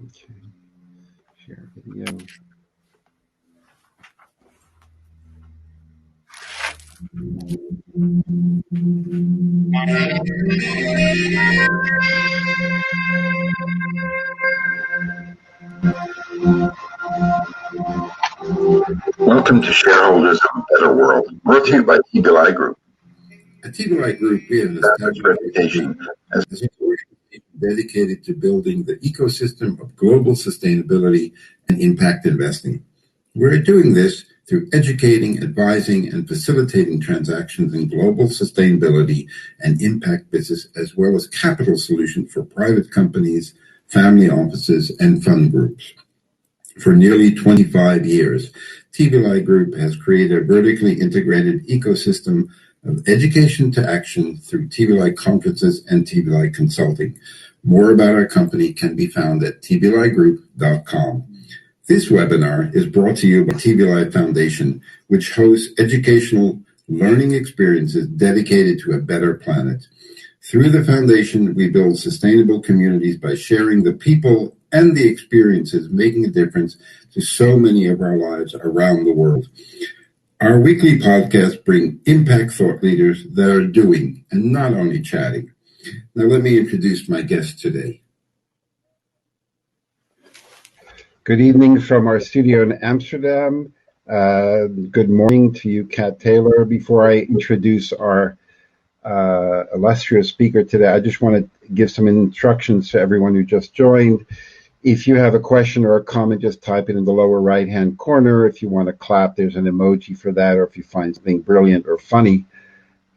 Okay. Share video. Welcome to Shareholders of a Better World, brought to you by TBLI Group. At TBLI Group, we have an established reputation as an organization dedicated to building the ecosystem of global sustainability and impact investing. We're doing this through educating, advising, and facilitating transactions in global sustainability and impact business, as well as capital solutions for private companies, family offices, and fund groups. For nearly 25 years, TBLI Group has created a vertically integrated ecosystem of education to action through TBLI conferences and TBLI consulting. More about our company can be found at tbligroup.com. This webinar is brought to you by TBLI Foundation, which hosts educational learning experiences dedicated to a better planet. Through the foundation, we build sustainable communities by sharing the people and the experiences making a difference to so many of our lives around the world. Our weekly podcasts bring impact thought leaders that are doing and not only chatting. Now let me introduce my guest today. Good evening from our studio in Amsterdam. Good morning to you, Kat Taylor. Before I introduce our illustrious speaker today, I just want to give some instructions to everyone who just joined. If you have a question or a comment, just type it in the lower right-hand corner. If you want to clap, there's an emoji for that, or if you find something brilliant or funny.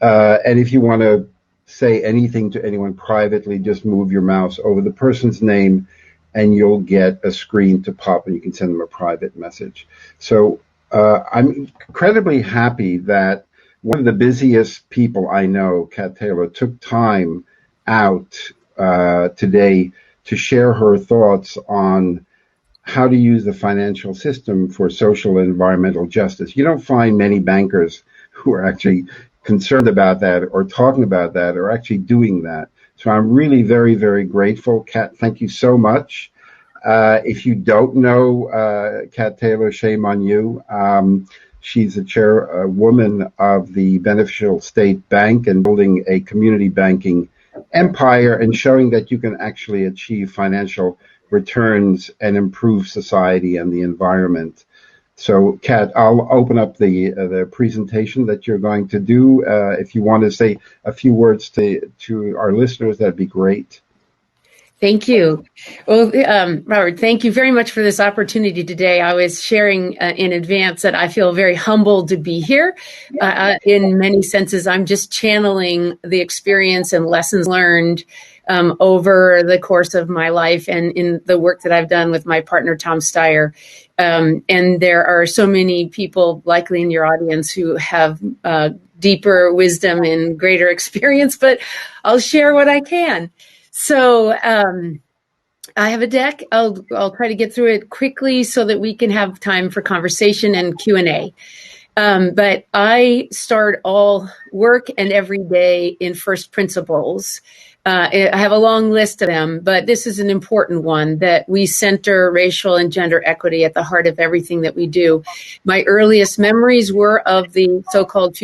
And if you want to say anything to anyone privately, just move your mouse over the person's name, and you'll get a screen to pop, and you can send them a private message. So I'm incredibly happy that one of the busiest people I know, Kat Taylor, took time out today to share her thoughts on how to use the financial system for social and environmental justice. You don't find many bankers who are actually concerned about that or talking about that or actually doing that. So I'm really very, very grateful. Kat, thank you so much. If you don't know Kat Taylor, shame on you. She's the chairwoman of the Beneficial State Bank and building a community banking empire and showing that you can actually achieve financial returns and improve society and the environment. So, Kat, I'll open up the presentation that you're going to do. If you want to say a few words to our listeners, that'd be great. Thank you. Well, Robert, thank you very much for this opportunity today. I was sharing in advance that I feel very humbled to be here. In many senses, I'm just channeling the experience and lessons learned over the course of my life and in the work that I've done with my partner, Tom Steyer. And there are so many people likely in your audience who have deeper wisdom and greater experience, but I'll share what I can. So I have a deck. I'll try to get through it quickly so that we can have time for conversation and Q&A. But I start all work and every day in first principles. I have a long list of them, but this is an important one, that we center racial and gender equity at the heart of everything that we do. My earliest memories were of the so-called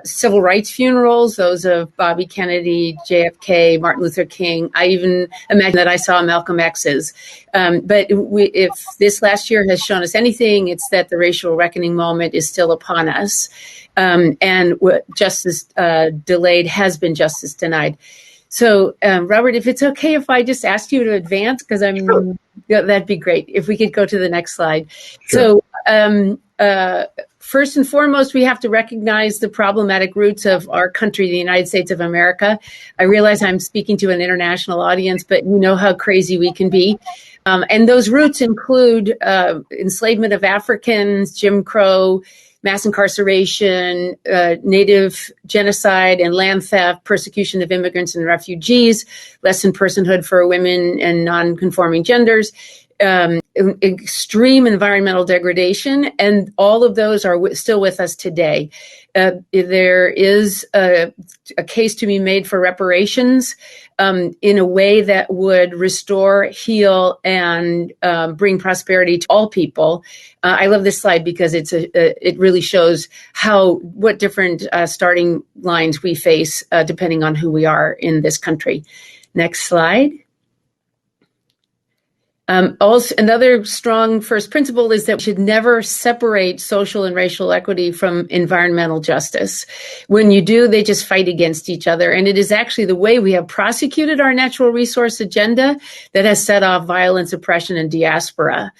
civil rights funerals, those of Bobby Kennedy, JFK, Martin Luther King. I even imagine that I saw Malcolm X's. But if this last year has shown us anything, it's that the racial reckoning moment is still upon us. And what justice delayed has been justice denied. So, Robert, if it's okay if I just ask you to advance, because that'd be great. If we could go to the next slide. Sure. So, first and foremost, we have to recognize the problematic roots of our country, the United States of America. I realize I'm speaking to an international audience, but you know how crazy we can be. And those roots include enslavement of Africans, Jim Crow, mass incarceration, native genocide and land theft, persecution of immigrants and refugees, less than personhood for women and non-conforming genders, extreme environmental degradation, and all of those are still with us today. There is a case to be made for reparations in a way that would restore, heal, and bring prosperity to all people. I love this slide because it really shows what different starting lines we face depending on who we are in this country. Next slide. Also, another strong first principle is that we should never separate social and racial equity from environmental justice. When you do, they just fight against each other. And it is actually the way we have prosecuted our natural resource agenda that has set off violence, oppression, and diaspora.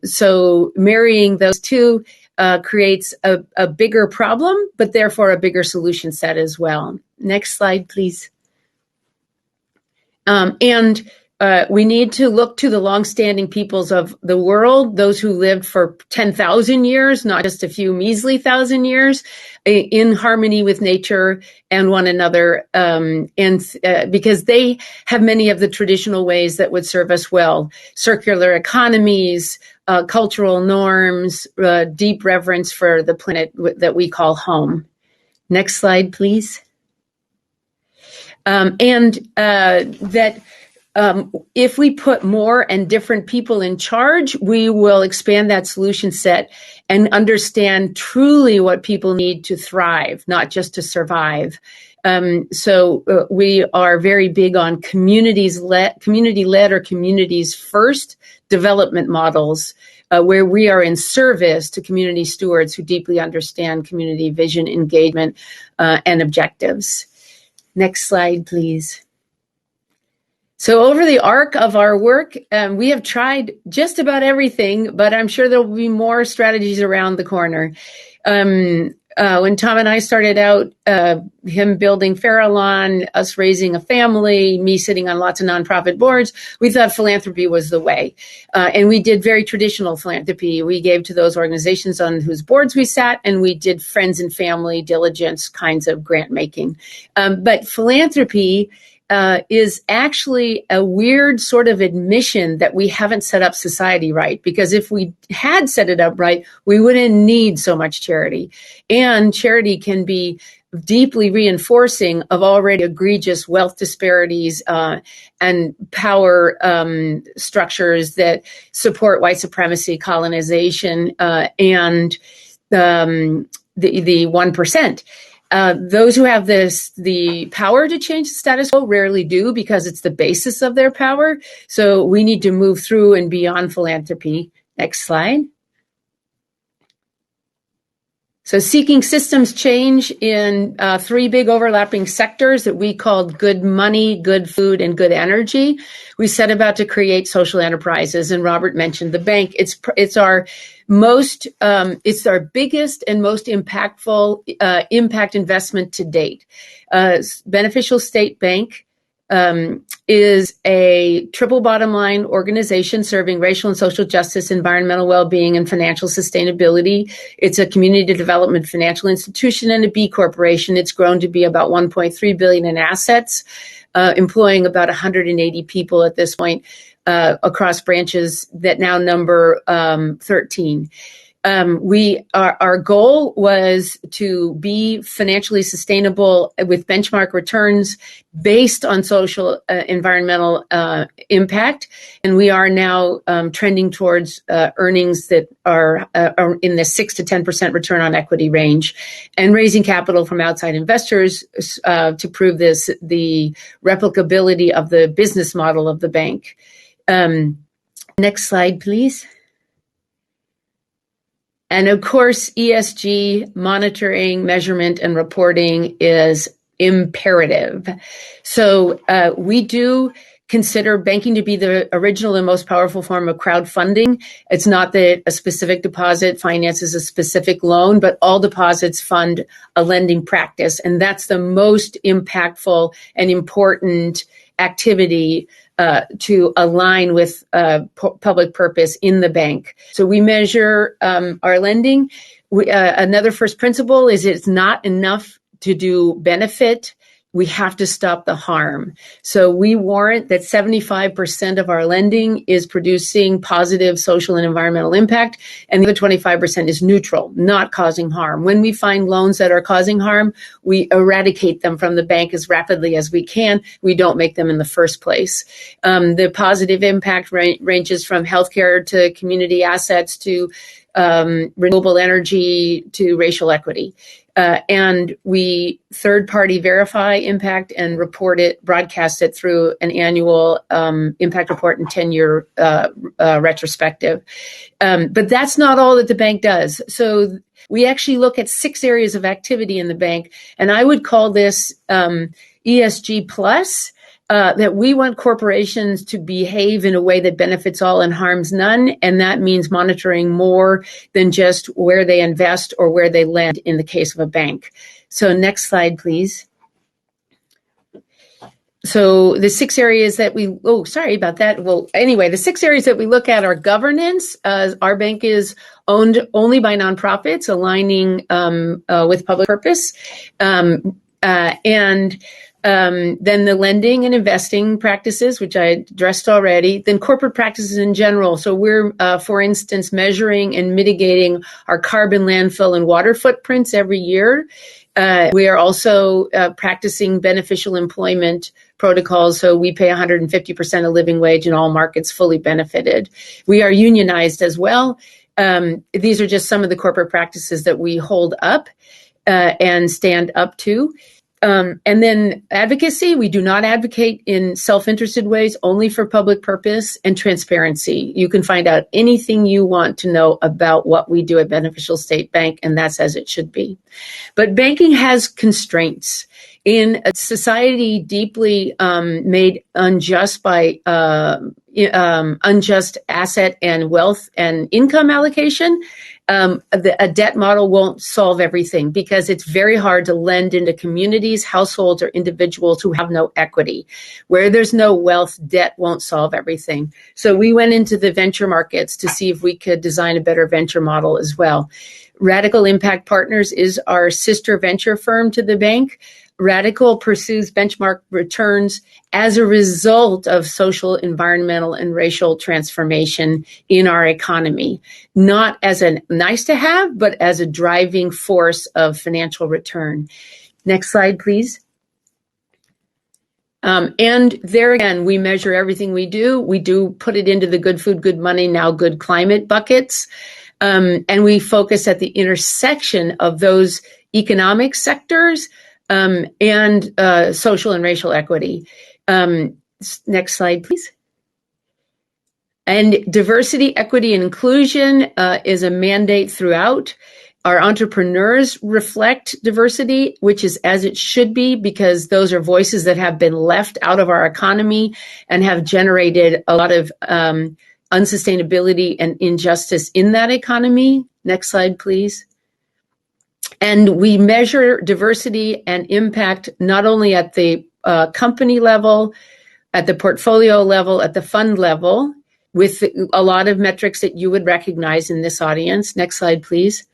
So marrying those two creates a bigger problem, but therefore a bigger solution set as well. Next slide, please. We need to look to the longstanding peoples of the world, those who lived for 10,000 years, not just a few measly thousand years, in harmony with nature and one another, because they have many of the traditional ways that would serve us well: circular economies, cultural norms, deep reverence for the planet that we call home. Next slide, please. If we put more and different people in charge, we will expand that solution set and understand truly what people need to thrive, not just to survive. So we are very big on community-led or communities first development models, where we are in service to community stewards who deeply understand community vision, engagement, and objectives. Next slide, please. So over the arc of our work, we have tried just about everything, but I'm sure there will be more strategies around the corner. When Tom and I started out, him building Farallon, us raising a family, me sitting on lots of nonprofit boards, we thought philanthropy was the way. And we did very traditional philanthropy. We gave to those organizations on whose boards we sat, and we did friends and family diligence kinds of grant making. But philanthropy is actually a weird sort of admission that we haven't set up society right. Because if we had set it up right, we wouldn't need so much charity. And charity can be deeply reinforcing of already egregious wealth disparities and power structures that support white supremacy, colonization, and the 1%. Those who have the power to change the status quo rarely do, because it's the basis of their power. So we need to move through and beyond philanthropy. Next slide. So seeking systems change in three big overlapping sectors that we called good money, good food, and good energy. We set about to create social enterprises, and Robert mentioned the bank. It's our biggest and most impactful impact investment to date. Beneficial State Bank is a triple bottom line organization serving racial and social justice, environmental well-being, and financial sustainability. It's a community development financial institution and a B corporation. It's grown to be about $1.3 billion in assets, employing about 180 people at this point across branches that now number 13. Our goal was to be financially sustainable with benchmark returns based on social environmental impact, and we are now trending towards earnings that are in the 6 to 10% return on equity range, and raising capital from outside investors to prove the replicability of the business model of the bank. Next slide, please. And of course, ESG monitoring, measurement, and reporting is imperative. So we do consider banking to be the original and most powerful form of crowdfunding. It's not that a specific deposit finances a specific loan, but all deposits fund a lending practice. And that's the most impactful and important activity to align with public purpose in the bank. So we measure our lending. Another first principle is it's not enough to do benefit we have to stop the harm. So we warrant that 75% of our lending is producing positive social and environmental impact, and the other 25% is neutral, not causing harm. When we find loans that are causing harm, we eradicate them from the bank as rapidly as we can. We don't make them in the first place. The positive impact ranges from healthcare to community assets to renewable energy to racial equity. And we third-party verify impact and report it, broadcast it through an annual impact report and 10-year retrospective. But that's not all that the bank does. So we actually look at 6 areas of activity in the bank, and I would call this ESG plus. That we want corporations to behave in a way that benefits all and harms none. And that means monitoring more than just where they invest or where they lend in the case of a bank. So next slide, please. So the 6 areas that we, sorry about that. Well, anyway, the 6 areas that we look at are governance. Our bank is owned only by nonprofits, aligning with public purpose. Then the lending and investing practices, which I addressed already, then corporate practices in general. So we're, for instance, measuring and mitigating our carbon, landfill, and water footprints every year. We are also practicing beneficial employment protocols. So we pay 150% of living wage in all markets, fully benefited. We are unionized as well. These are just some of the corporate practices that we hold up and stand up to. And then advocacy, we do not advocate in self-interested ways, only for public purpose, and transparency. You can find out anything you want to know about what we do at Beneficial State Bank, and that's as it should be. But banking has constraints. In a society deeply made unjust by unjust asset and wealth and income allocation, a debt model won't solve everything, because it's very hard to lend into communities, households, or individuals who have no equity. Where there's no wealth, debt won't solve everything. So we went into the venture markets to see if we could design a better venture model as well. Radical Impact Partners is our sister venture firm to the bank. Radical pursues benchmark returns as a result of social, environmental, and racial transformation in our economy, not as a nice to have, but as a driving force of financial return. Next slide, please. And there again, we measure everything we do. We do put it into the good food, good money, now good climate buckets. And we focus at the intersection of those economic sectors and social and racial equity. Next slide, please. And diversity, equity, and inclusion is a mandate throughout. Our entrepreneurs reflect diversity, which is as it should be, because those are voices that have been left out of our economy and have generated a lot of unsustainability and injustice in that economy. Next slide, please. And we measure diversity and impact not only at the company level, at the portfolio level, at the fund level, with a lot of metrics that you would recognize in this audience. Next slide, please.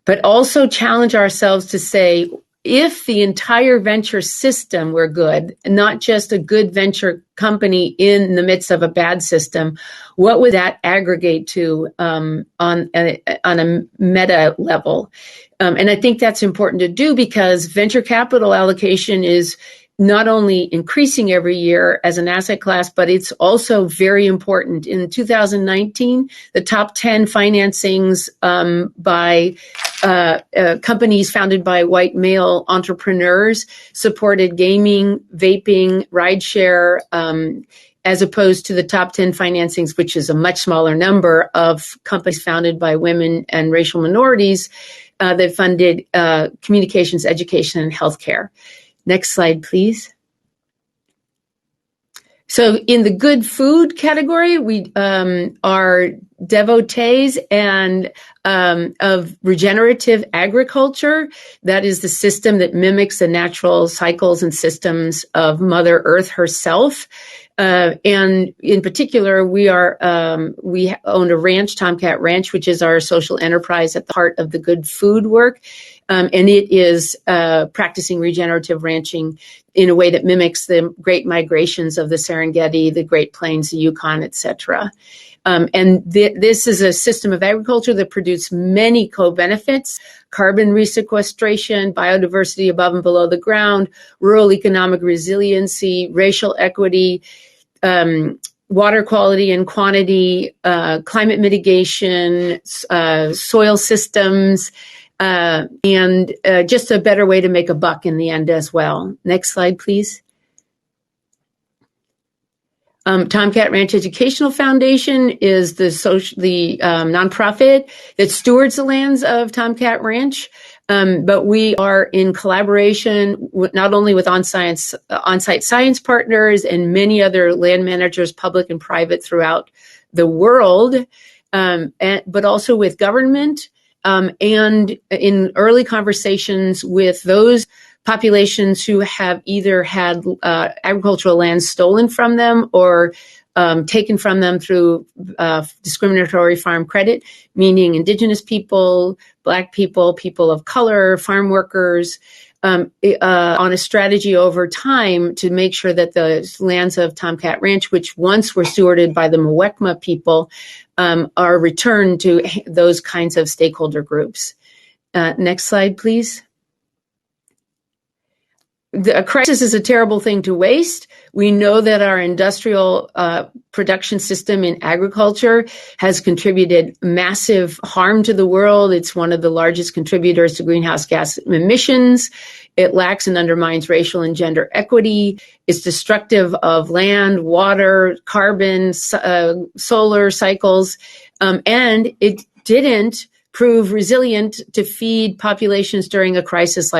But also challenge ourselves to say, if the entire venture system were good, not just a good venture company in the midst of a bad system, what would that aggregate to on a meta level? And I think that's important to do, because venture capital allocation is not only increasing every year as an asset class, but it's also very important. In 2019, the top 10 financings by companies founded by white male entrepreneurs supported gaming, vaping, rideshare, as opposed to the top 10 financings, which is a much smaller number of companies founded by women and racial minorities that funded communications, education, and healthcare. Next slide, please. So in the good food category, we are devotees and of regenerative agriculture. That is the system that mimics the natural cycles and systems of Mother Earth herself. And in particular, we own a ranch, Tomcat Ranch, which is our social enterprise at the heart of the good food work. And it is practicing regenerative ranching in a way that mimics the great migrations of the Serengeti, the Great Plains, the Yukon, etc. This is a system of agriculture that produced many co-benefits: carbon resequestration, biodiversity above and below the ground, rural economic resiliency, racial equity, water quality and quantity, climate mitigation, soil systems, and just a better way to make a buck in the end as well. Next slide, please. Tomcat Ranch Educational Foundation is the nonprofit that stewards the lands of Tomcat Ranch. But we are in collaboration not only with on-site science partners and many other land managers, public and private, throughout the world, but also with government, and in early conversations with those populations who have either had agricultural land stolen from them or taken from them through discriminatory farm credit, meaning Indigenous people, Black people, people of color, farm workers, on a strategy over time to make sure that the lands of Tomcat Ranch, which once were stewarded by the Muwekma people, are returned to those kinds of stakeholder groups. Next slide, please. A crisis is a terrible thing to waste. We know that our industrial production system in agriculture has contributed massive harm to the world. It's one of the largest contributors to greenhouse gas emissions. It lacks and undermines racial and gender equity. It's destructive of land, water, carbon, solar cycles, and it didn't prove resilient to feed populations during a crisis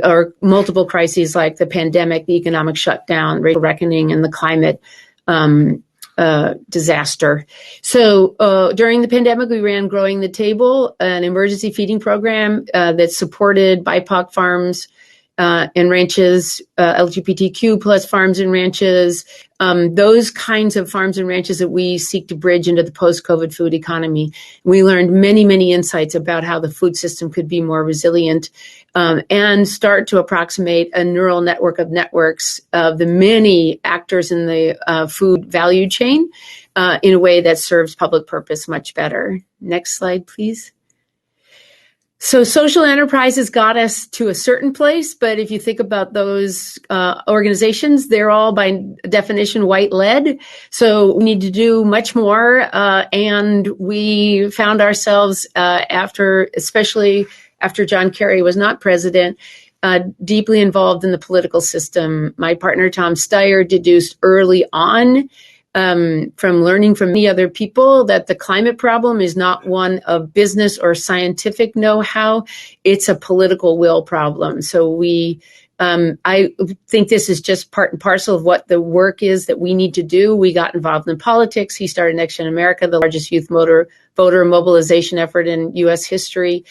or multiple crises like the pandemic, the economic shutdown, racial reckoning, and the climate disaster. So during the pandemic, we ran Growing the Table, an emergency feeding program that supported BIPOC farms and ranches, LGBTQ plus farms and ranches, those kinds of farms and ranches that we seek to bridge into the post-COVID food economy. We learned many, many insights about how the food system could be more resilient and start to approximate a neural network of networks of the many actors in the food value chain in a way that serves public purpose much better. Next slide, please. So social enterprises got us to a certain place, but if you think about those organizations, they're all by definition white-led. So we need to do much more. And we found ourselves especially after John Kerry was not president, deeply involved in the political system. My partner, Tom Steyer, deduced early on from learning from many other people that the climate problem is not one of business or scientific know-how, it's a political will problem. So I think this is just part and parcel of what the work is that we need to do. We got involved in politics. He started Next Gen America, the largest youth voter mobilization effort in U.S. history.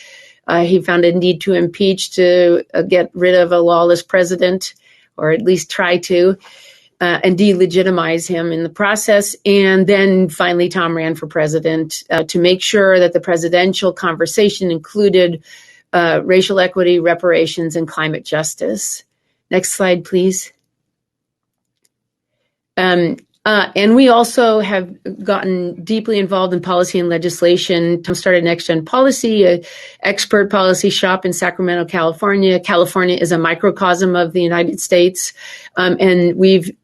He found a need to impeach to get rid of a lawless president, or at least try to. And delegitimize him in the process. And then finally, Tom ran for president to make sure that the presidential conversation included racial equity, reparations, and climate justice. Next slide, please. And we also have gotten deeply involved in policy and legislation. Tom started Next Gen Policy, an expert policy shop in Sacramento, California. California is a microcosm of the United States. And we've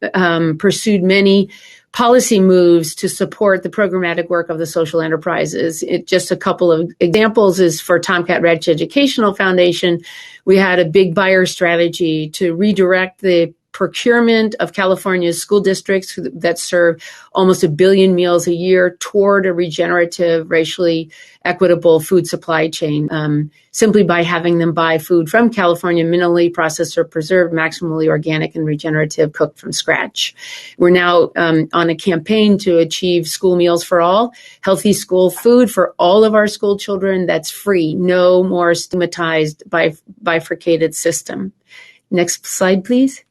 pursued many policy moves to support the programmatic work of the social enterprises. Just a couple of examples is for Tomcat Ranch Educational Foundation. We had a big buyer strategy to redirect the procurement of California's school districts that serve almost 1 billion meals a year toward a regenerative, racially equitable food supply chain, simply by having them buy food from California, minimally processed or preserved, maximally organic and regenerative, cooked from scratch. We're now on a campaign to achieve school meals for all, healthy school food for all of our school children that's free, no more stigmatized bifurcated system. Next slide, please.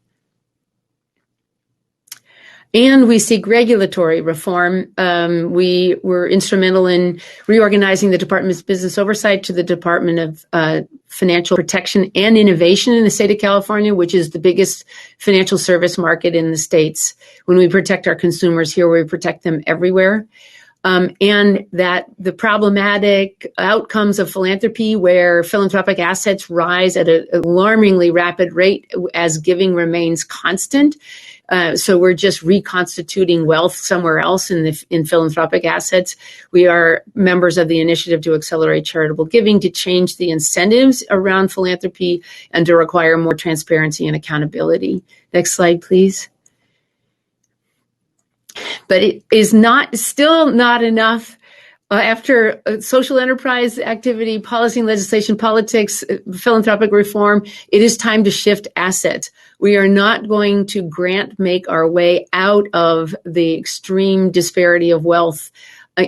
And we seek regulatory reform. We were instrumental in reorganizing the Department of Business Oversight to the Department of Financial Protection and Innovation in the state of California, which is the biggest financial service market in the states. When we protect our consumers here, we protect them everywhere. And that the problematic outcomes of philanthropy, where philanthropic assets rise at an alarmingly rapid rate as giving remains constant. So we're just reconstituting wealth somewhere else in philanthropic assets. We are members of the Initiative to Accelerate Charitable Giving, to change the incentives around philanthropy and to require more transparency and accountability. Next slide, please. But it is still not enough. After social enterprise activity, policy and legislation, politics, philanthropic reform, it is time to shift assets. We are not going to make our way out of the extreme disparity of wealth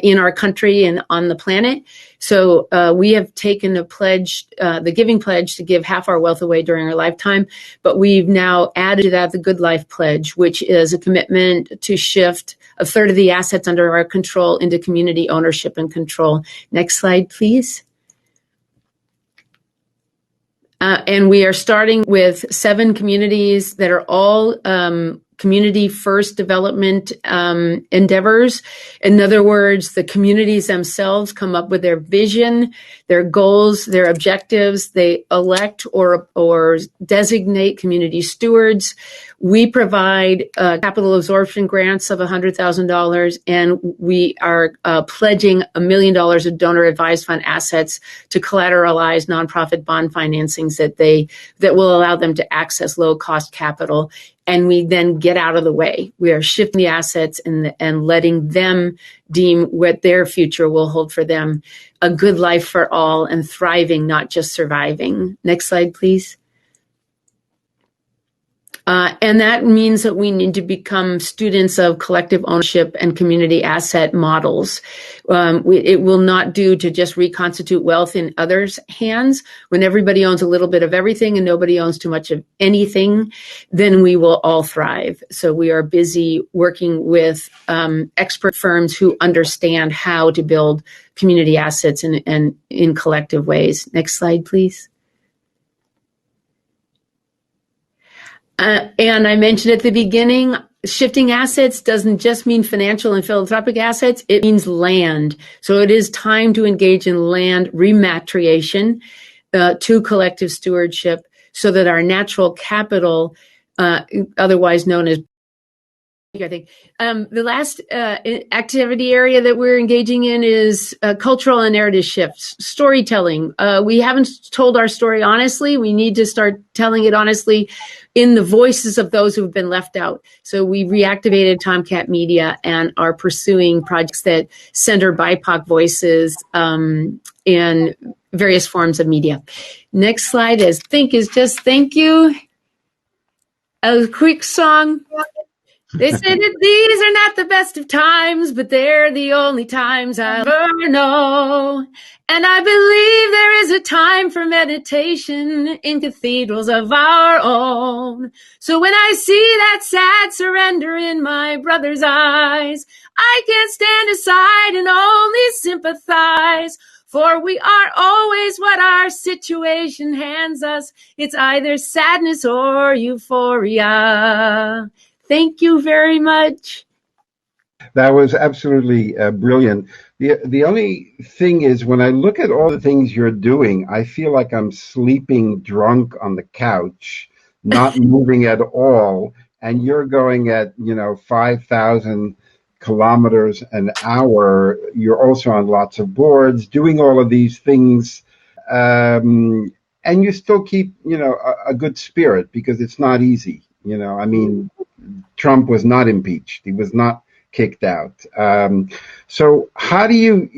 in our country and on the planet. So we have taken a pledge, the Giving Pledge, to give half our wealth away during our lifetime. But we've now added to that the Good Life Pledge, which is a commitment to shift a third of the assets under our control into community ownership and control. Next slide, please. And we are starting with 7 communities that are all community first development endeavors. In other words, the communities themselves come up with their vision, their goals, their objectives. They elect or designate community stewards. We provide capital absorption grants of $100,000, and we are pledging $1 million of donor advised fund assets to collateralize nonprofit bond financings that will allow them to access low cost capital. And we then get out of the way. We are shifting the assets and letting them deem what their future will hold for them. A good life for all and thriving, not just surviving. Next slide, please. And that means that we need to become students of collective ownership and community asset models. It will not do to just reconstitute wealth in others' hands. When everybody owns a little bit of everything and nobody owns too much of anything, then we will all thrive. So we are busy working with expert firms who understand how to build community assets and in collective ways. Next slide, please. And I mentioned at the beginning, shifting assets doesn't just mean financial and philanthropic assets, it means land. So it is time to engage in land rematriation to collective stewardship so that our natural capital, otherwise known as, I think, the last activity area that we're engaging in is cultural and narrative shifts, storytelling. We haven't told our story honestly. We need to start telling it honestly in the voices of those who have been left out. So we reactivated Tomcat Media and are pursuing projects that center BIPOC voices in various forms of media. Next slide is just thank you. A quick song. They say that these are not the best of times, but they're the only times I'll ever know. And I believe there is a time for meditation in cathedrals of our own. So when I see that sad surrender in my brother's eyes, I can't stand aside and only sympathize. For we are always what our situation hands us. It's either sadness or euphoria. Thank you very much. That was absolutely brilliant. The only thing is, when I look at all the things you're doing, I feel like I'm sleeping drunk on the couch, not moving at all. And you're going at 5,000 kilometers an hour. You're also on lots of boards, doing all of these things, and you still keep a good spirit, because it's not easy. I mean, Trump was not impeached. He was not kicked out. So how do you,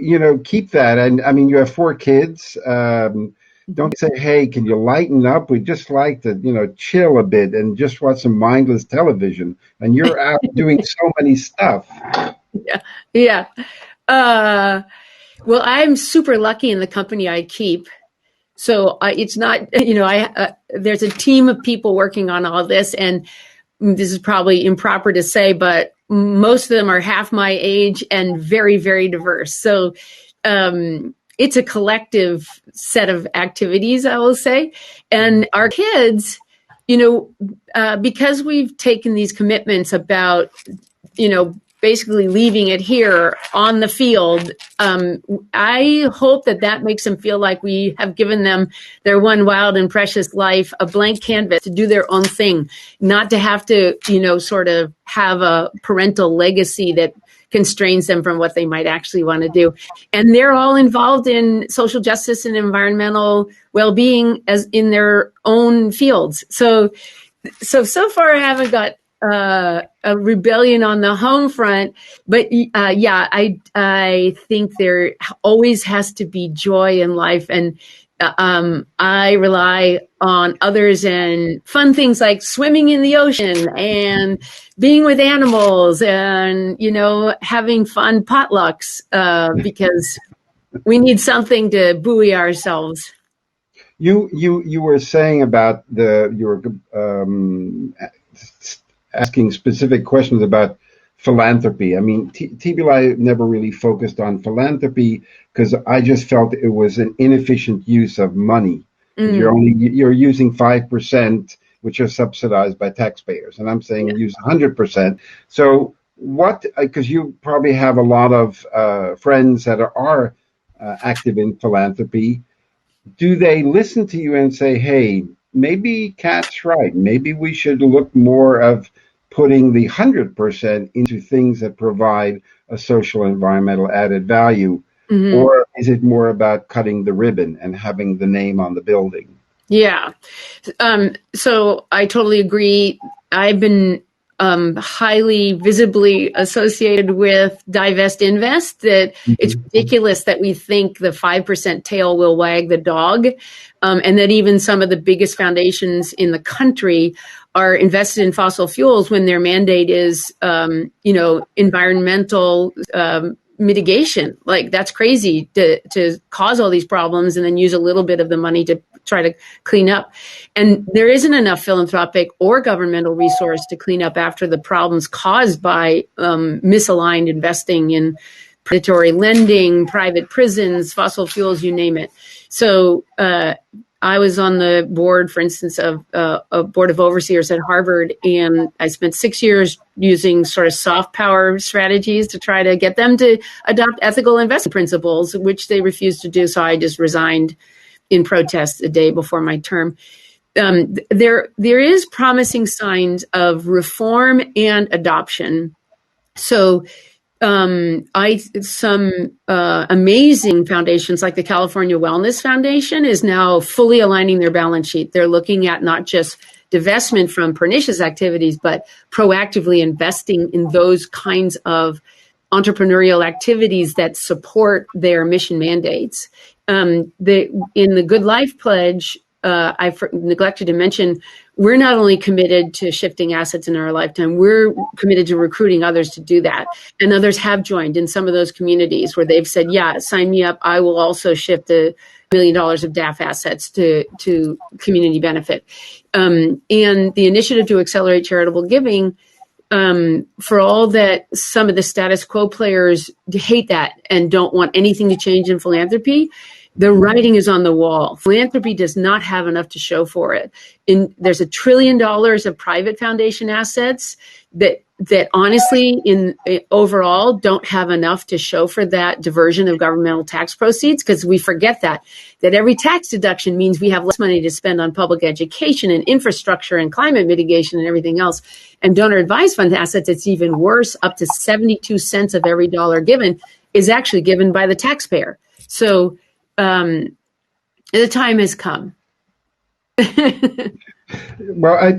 keep that? And I mean, you have 4 kids. Don't say, hey, can you lighten up? We'd just like to, chill a bit and just watch some mindless television. And you're out doing so many stuff. Yeah. Well, I'm super lucky in the company I keep. So it's not, there's a team of people working on all this, and this is probably improper to say, but most of them are half my age and very, very diverse. So it's a collective set of activities, I will say. And our kids, because we've taken these commitments about, basically leaving it here on the field, I hope that makes them feel like we have given them their one wild and precious life, a blank canvas to do their own thing, not to have to, sort of have a parental legacy that constrains them from what they might actually want to do. And they're all involved in social justice and environmental well-being as in their own fields. So far I haven't got a rebellion on the home front, but I think there always has to be joy in life, and I rely on others and fun things like swimming in the ocean and being with animals and having fun potlucks because we need something to buoy ourselves. You were saying about you were asking specific questions about philanthropy. I mean, TBLI never really focused on philanthropy because I just felt it was an inefficient use of money. You're using 5%, which are subsidized by taxpayers, and I'm saying use 100%. So because you probably have a lot of friends that are active in philanthropy, do they listen to you and say, hey, maybe Kat's right, maybe we should look more of putting the 100% into things that provide a social environmental added value? Mm-hmm. Or is it more about cutting the ribbon and having the name on the building? Yeah. So I totally agree. I've been highly visibly associated with Divest Invest, that it's ridiculous that we think the 5% tail will wag the dog, and that even some of the biggest foundations in the country are invested in fossil fuels when their mandate is, environmental mitigation. Like, that's crazy to cause all these problems and then use a little bit of the money to try to clean up. And there isn't enough philanthropic or governmental resource to clean up after the problems caused by misaligned investing in predatory lending, private prisons, fossil fuels, you name it. So I was on the board, for instance, of a board of overseers at Harvard, and I spent 6 years using sort of soft power strategies to try to get them to adopt ethical investment principles, which they refused to do. So I just resigned in protest a day before my term. There is promising signs of reform and adoption. So some amazing foundations like the California Wellness Foundation is now fully aligning their balance sheet. They're looking at not just divestment from pernicious activities, but proactively investing in those kinds of entrepreneurial activities that support their mission mandates. In the Good Life Pledge, I neglected to mention, we're not only committed to shifting assets in our lifetime, we're committed to recruiting others to do that. And others have joined in some of those communities where they've said, yeah, sign me up. I will also shift $1 million of DAF assets to community benefit. And the initiative to accelerate charitable giving, for all that some of the status quo players hate that and don't want anything to change in philanthropy, the writing is on the wall. Philanthropy does not have enough to show for it. There's $1 trillion of private foundation assets that honestly, overall, don't have enough to show for that diversion of governmental tax proceeds, because we forget that every tax deduction means we have less money to spend on public education and infrastructure and climate mitigation and everything else. And donor advised fund assets, it's even worse. Up to 72 cents of every dollar given is actually given by the taxpayer. So the time has come. Well,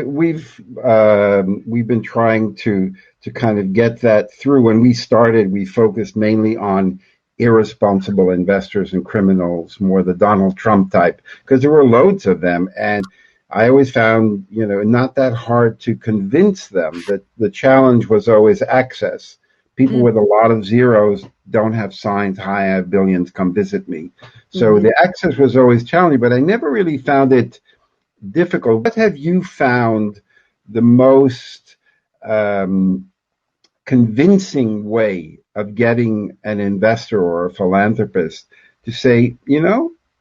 we've been trying to kind of get that through. When we started, we focused mainly on irresponsible investors and criminals, more the Donald Trump type, because there were loads of them. And I always found, not that hard to convince them that the challenge was always access. People with a lot of zeros don't have signs, hi, I have billions, come visit me. So the access was always challenging, but I never really found it difficult. What have you found the most convincing way of getting an investor or a philanthropist to say,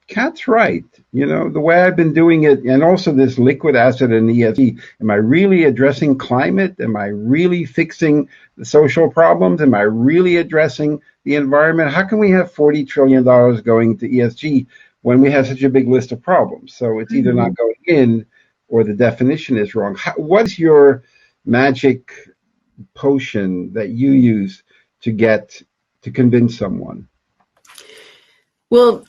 Kat's right. The way I've been doing it, and also this liquid asset and ESG, am I really addressing climate? Am I really fixing the social problems? Am I really addressing the environment? How can we have $40 trillion going to ESG when we have such a big list of problems? So it's either not going in or the definition is wrong. What's your magic potion that you use to convince someone? Well,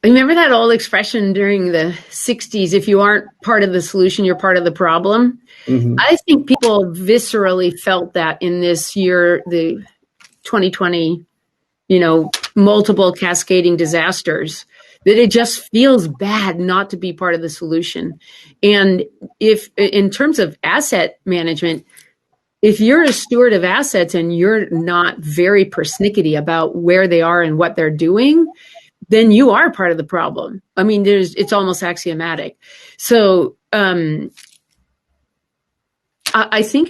remember that old expression during the 60s, if you aren't part of the solution, you're part of the problem? Mm-hmm. I think people viscerally felt that in this year, the 2020, multiple cascading disasters, that it just feels bad not to be part of the solution. And if, in terms of asset management, if you're a steward of assets and you're not very persnickety about where they are and what they're doing, then you are part of the problem. I mean, it's almost axiomatic. So I think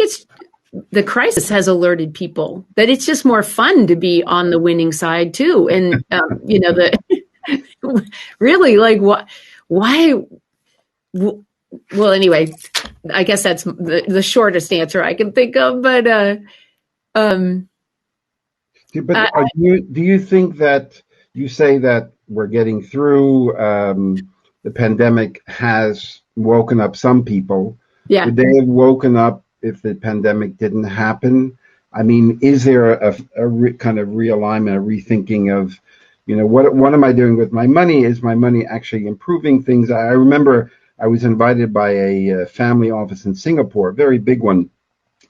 the crisis has alerted people that it's just more fun to be on the winning side too. And really, like, why? Well, anyway, I guess that's the shortest answer I can think of. But do you think that you say that we're getting through the pandemic has woken up some people? Yeah. Would they have woken up if the pandemic didn't happen? I mean, is there a kind of realignment, a rethinking of, what am I doing with my money? Is my money actually improving things? I remember I was invited by a family office in Singapore, a very big one,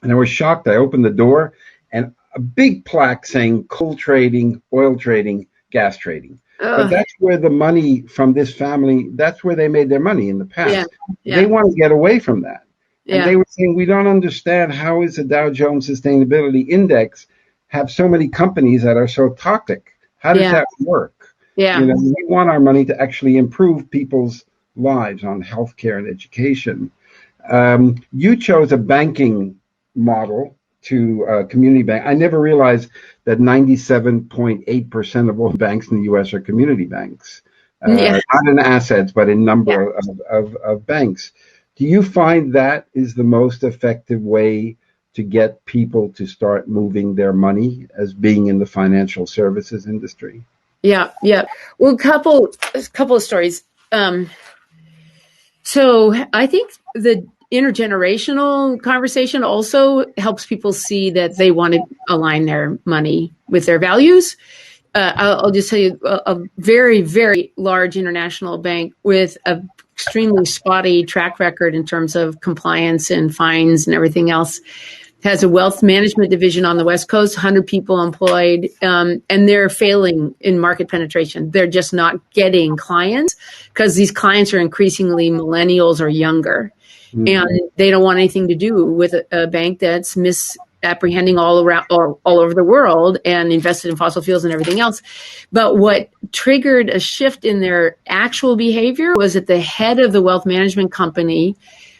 and I was shocked. I opened the door and a big plaque saying coal trading, oil trading, gas trading. But that's where the money from this family, that's where they made their money in the past. Yeah. They want to get away from that. And they were saying, we don't understand how is the Dow Jones Sustainability Index have so many companies that are so toxic. How does that work? Yeah. We want our money to actually improve people's lives on healthcare and education. You chose a banking model to community bank. I never realized that 97.8% of all banks in the U.S. are community banks, not in assets, but in number of banks. Do you find that is the most effective way to get people to start moving their money as being in the financial services industry? Yeah. Well, a couple of stories. So I think the intergenerational conversation also helps people see that they want to align their money with their values. I'll just tell you, a very, very large international bank with an extremely spotty track record in terms of compliance and fines and everything else has a wealth management division on the West Coast, 100 people employed, and they're failing in market penetration. They're just not getting clients because these clients are increasingly millennials or younger. Mm-hmm. And they don't want anything to do with a bank that's misapprehending all over the world and invested in fossil fuels and everything else. But what triggered a shift in their actual behavior was that the head of the wealth management company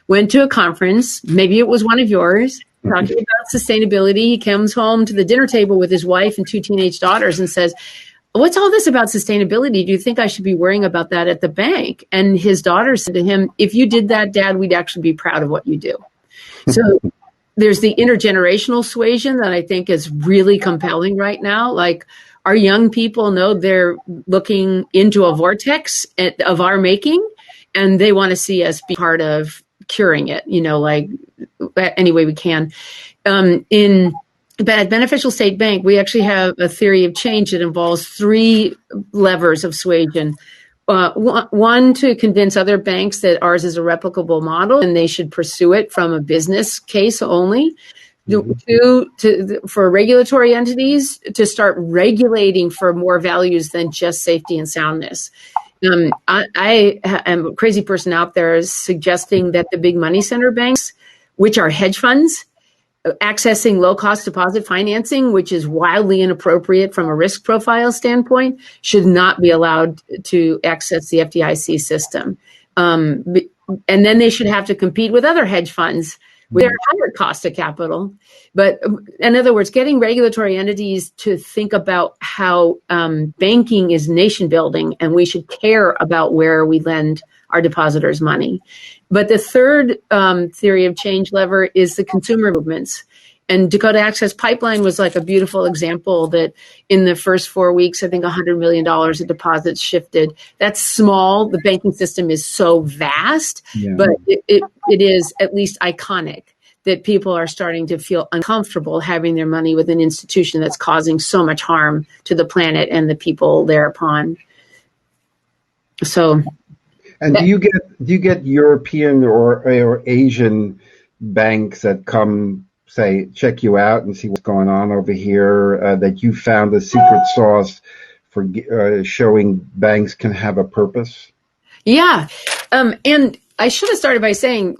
went to a conference, maybe it was one of yours, talking about sustainability. He comes home to the dinner table with his wife and 2 teenage daughters and says, "What's all this about sustainability? Do you think I should be worrying about that at the bank?" And his daughter said to him, "If you did that, Dad, we'd actually be proud of what you do." So there's the intergenerational suasion that I think is really compelling right now. Like, our young people know they're looking into a vortex of our making, and they want to see us be part of curing it, like any way we can. In Beneficial State Bank, we actually have a theory of change that involves 3 levers of suasion. One, to convince other banks that ours is a replicable model and they should pursue it from a business case only. Mm-hmm. 2, for regulatory entities to start regulating for more values than just safety and soundness. I am a crazy person out there is suggesting that the big money center banks, which are hedge funds, accessing low-cost deposit financing, which is wildly inappropriate from a risk profile standpoint, should not be allowed to access the FDIC system. And then they should have to compete with other hedge funds with their higher cost of capital. But in other words, getting regulatory entities to think about how banking is nation building, and we should care about where we lend our depositors' money. But the third theory of change lever is the consumer movements. And Dakota Access Pipeline was like a beautiful example that in the first 4 weeks, I think $100 million of deposits shifted. That's small. The banking system is so vast, but it is at least iconic that people are starting to feel uncomfortable having their money with an institution that's causing so much harm to the planet and the people thereupon. So, and do you get European or Asian banks that come, say, check you out and see what's going on over here, that you found a secret sauce for showing banks can have a purpose? Yeah. And I should have started by saying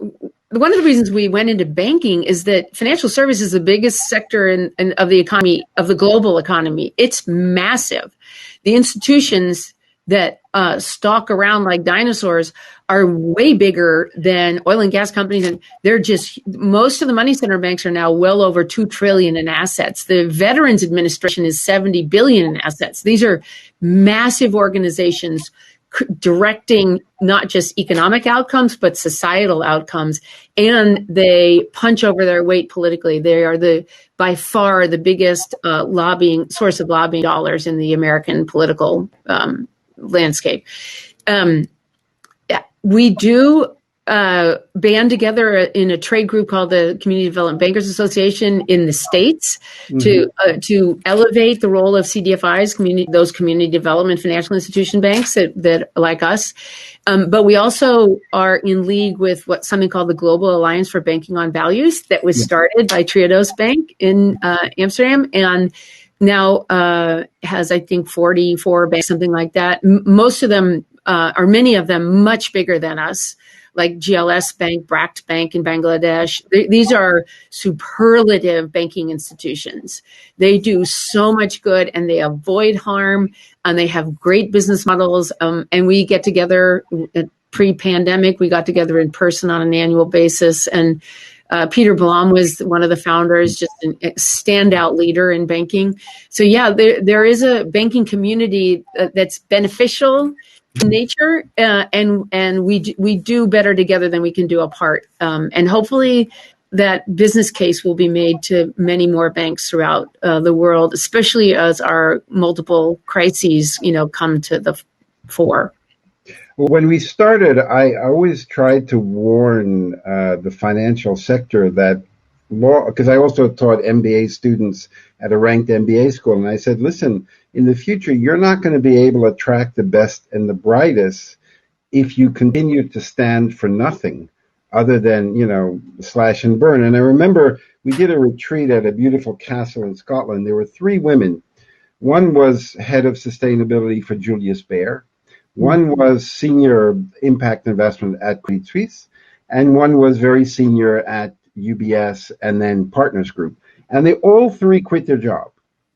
one of the reasons we went into banking is that financial services is the biggest sector of the economy, of the global economy. It's massive. The institutions that stalk around like dinosaurs are way bigger than oil and gas companies. And they're just, most of the money center banks are now well over $2 trillion in assets. The Veterans Administration is $70 billion in assets. These are massive organizations directing not just economic outcomes, but societal outcomes. And they punch over their weight politically. They are by far the biggest source of lobbying dollars in the American political landscape. We do band together in a trade group called the Community Development Bankers Association in the States to elevate the role of CDFIs, those community development financial institution banks that like us. But we also are in league with something called the Global Alliance for Banking on Values that was started by Triodos Bank in Amsterdam, and now has, I think, 44 banks, something like that. Most of them, or many of them, much bigger than us, like GLS Bank, Bract Bank in Bangladesh. These are superlative banking institutions. They do so much good, and they avoid harm, and they have great business models. And we get together pre-pandemic. We got together in person on an annual basis, and Peter Blom was one of the founders, just a standout leader in banking. So yeah, there is a banking community that's beneficial in nature, and we do better together than we can do apart. And hopefully that business case will be made to many more banks throughout the world, especially as our multiple crises, come to the fore. Well, when we started, I always tried to warn the financial sector that law, because I also taught MBA students at a ranked MBA school, and I said, listen, in the future, you're not going to be able to attract the best and the brightest if you continue to stand for nothing other than, slash and burn. And I remember we did a retreat at a beautiful castle in Scotland. There were 3 women. One was head of sustainability for Julius Baer. One was senior impact investment at Credit Suisse, and one was very senior at UBS and then Partners Group. And they all 3 quit their job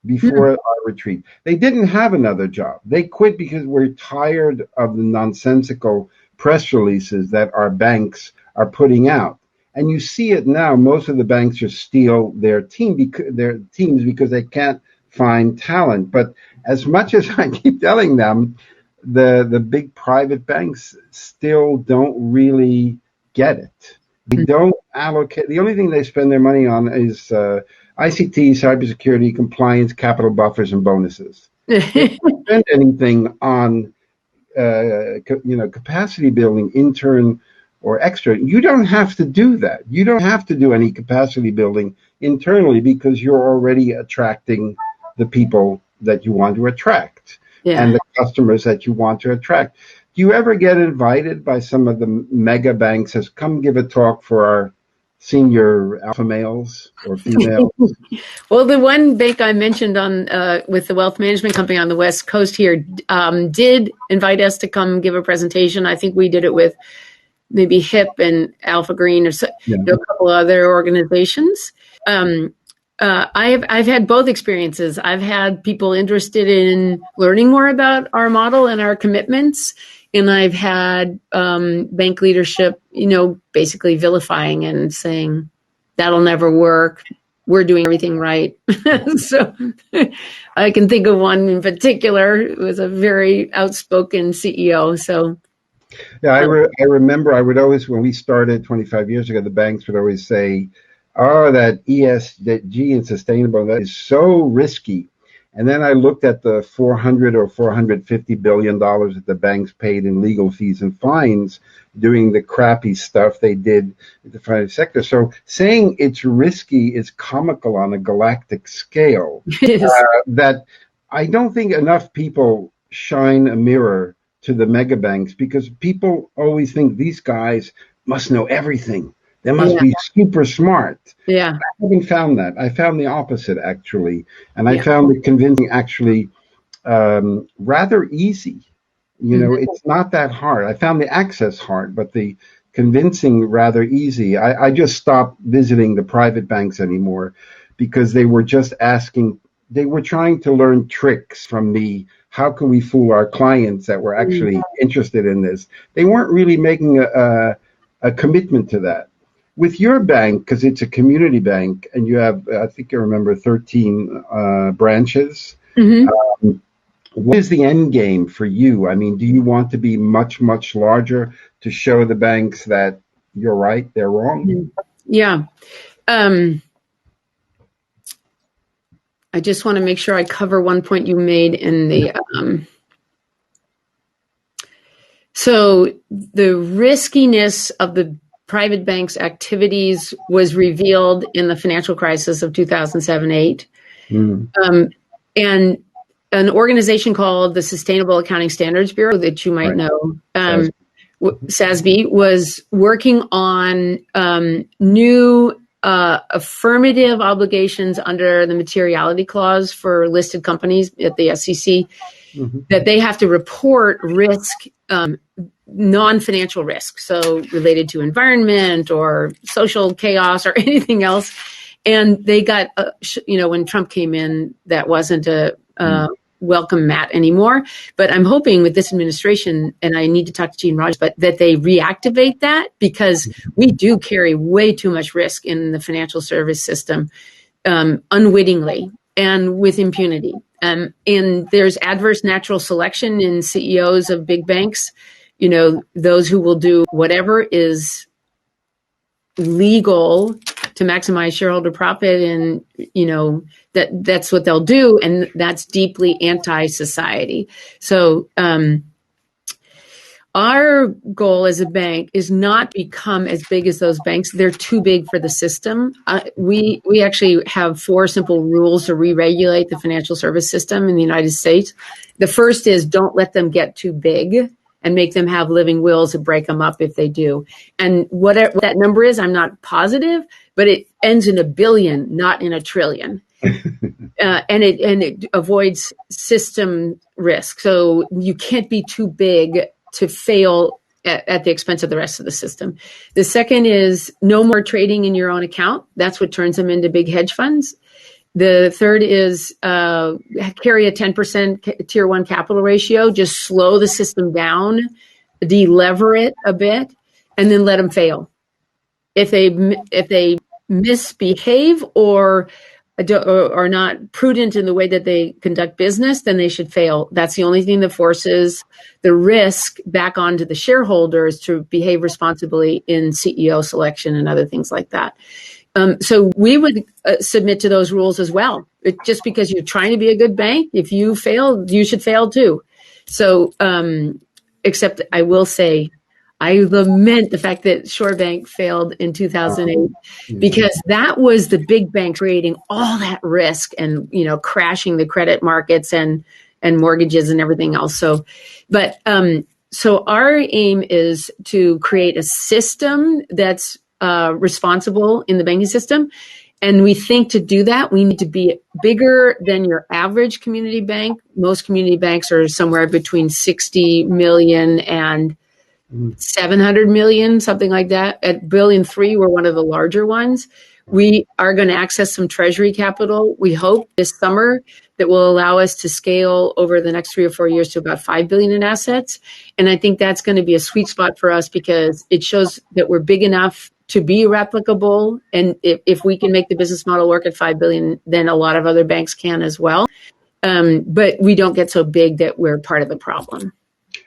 before our retreat. They didn't have another job. They quit because we're tired of the nonsensical press releases that our banks are putting out. And you see it now. Most of the banks just steal their teams because they can't find talent. But as much as I keep telling them, the big private banks still don't really get it. They don't allocate. The only thing they spend their money on is ICT, cybersecurity, compliance, capital buffers, and bonuses. They don't spend anything on capacity building, intern or extra. You don't have to do that. You don't have to do any capacity building internally because you're already attracting the people that you want to attract. And the customers that you want to attract. Do you ever get invited by some of the mega banks as come give a talk for our senior alpha males or females? Well, the one bank I mentioned on with the wealth management company on the West Coast here did invite us to come give a presentation. I think we did it with maybe HIP and Alpha Green or a couple other organizations. I've had both experiences. I've had people interested in learning more about our model and our commitments, and I've had bank leadership, basically vilifying and saying, that'll never work. We're doing everything right. So I can think of one in particular. It was a very outspoken CEO. So yeah, I remember I would always, when we started 25 years ago, the banks would always say, oh, that ESG and sustainable, that is so risky. And then I looked at the $400 or $450 billion that the banks paid in legal fees and fines doing the crappy stuff they did in the financial sector. So saying it's risky is comical on a galactic scale. That I don't think enough people shine a mirror to the mega banks, because people always think these guys must know everything. They must be super smart. Yeah. I haven't found that. I found the opposite, actually. And I found the convincing actually rather easy. You know, it's not that hard. I found the access hard, but the convincing rather easy. I just stopped visiting the private banks anymore because they were just asking, they were trying to learn tricks from me. How can we fool our clients that were actually interested in this? They weren't really making a commitment to that. With your bank, because it's a community bank, and you have, I think I remember, 13 branches, what is the end game for you? I mean, do you want to be much, much larger to show the banks that you're right, they're wrong? Yeah. I just want to make sure I cover one point you made in the, so the riskiness of the private banks' activities was revealed in the financial crisis of 2007-8. And an organization called the Sustainable Accounting Standards Bureau, that you might know, SASB, was working on new affirmative obligations under the materiality clause for listed companies at the SEC, that they have to report risk, non-financial risk, so related to environment or social chaos or anything else. And they got, when Trump came in, that wasn't a welcome mat anymore. But I'm hoping with this administration, and I need to talk to Gene Rogers, but that they reactivate that, because we do carry way too much risk in the financial service system, unwittingly and with impunity. And there's adverse natural selection in CEOs of big banks. You know, those who will do whatever is legal to maximize shareholder profit, and that's what they'll do, and that's deeply anti-society. So our goal as a bank is not become as big as those banks. They're too big for the system. We actually have 4 simple rules to re-regulate the financial service system in the United States. The first is, don't let them get too big and make them have living wills to break them up if they do. And what that number is, I'm not positive, but it ends in a billion, not in a trillion. And it avoids system risk. So you can't be too big to fail at the expense of the rest of the system. The second is no more trading in your own account. That's what turns them into big hedge funds. The third is carry a 10% tier 1 capital ratio, just slow the system down, delever it a bit, and then let them fail. If they misbehave or are not prudent in the way that they conduct business, then they should fail. That's the only thing that forces the risk back onto the shareholders to behave responsibly in CEO selection and other things like that. So we would submit to those rules as well. Just because you're trying to be a good bank, if you fail, you should fail too. So, except I will say, I lament the fact that Shore Bank failed in 2008, because that was the big bank creating all that risk and, crashing the credit markets and mortgages and everything else. So, but so our aim is to create a system that's responsible in the banking system. And we think to do that, we need to be bigger than your average community bank. Most community banks are somewhere between 60 million and 700 million, something like that. At $1.3 billion, we're one of the larger ones. We are going to access some treasury capital, we hope, this summer, that will allow us to scale over the next 3 or 4 years to about $5 billion in assets. And I think that's going to be a sweet spot for us, because it shows that we're big enough to be replicable. And if we can make the business model work at 5 billion, then a lot of other banks can as well. But we don't get so big that we're part of the problem.